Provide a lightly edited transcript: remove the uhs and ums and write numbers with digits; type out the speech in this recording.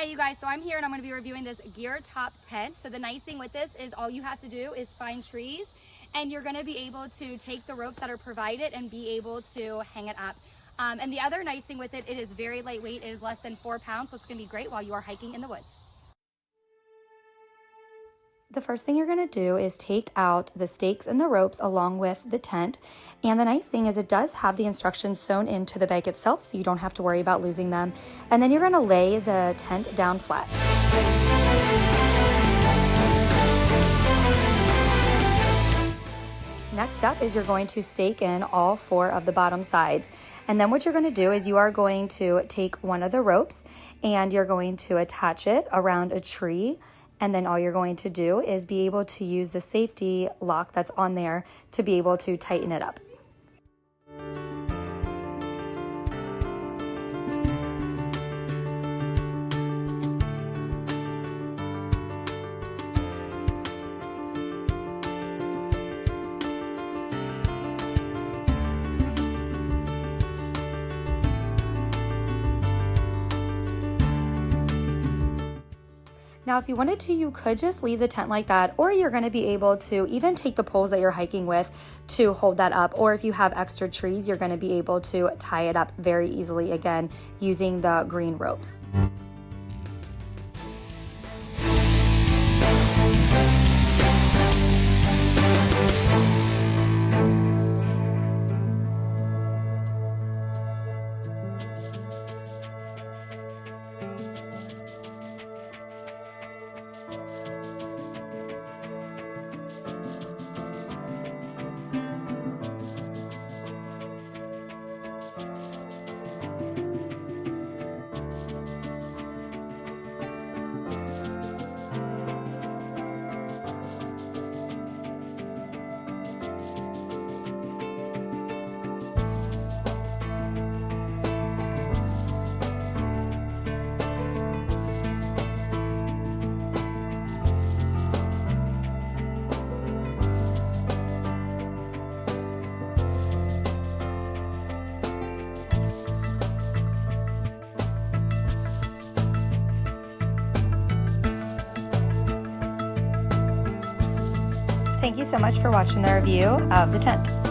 Hey you guys, so I'm here and I'm going to be reviewing this GeerTop tent. So the nice thing with this is all you have to do is find trees and you're going to be able to take the ropes that are provided and be able to hang it up. And the other nice thing with it, it is very lightweight. It is less than 4 pounds, so it's going to be great while you are hiking in the woods. The first thing you're going to do is take out the stakes and the ropes along with the tent. And the nice thing is it does have the instructions sewn into the bag itself, so you don't have to worry about losing them. And then you're going to lay the tent down flat. Next up is you're going to stake in all 4 of the bottom sides. And then what you're going to do is you are going to take one of the ropes and you're going to attach it around a tree. And then all you're going to do is be able to use the safety lock that's on there to be able to tighten it up. Now, if you wanted to, you could just leave the tent like that, or you're going to be able to even take the poles that you're hiking with to hold that up. Or if you have extra trees, you're going to be able to tie it up very easily, again, using the green ropes. Thank you so much for watching the review of the tent.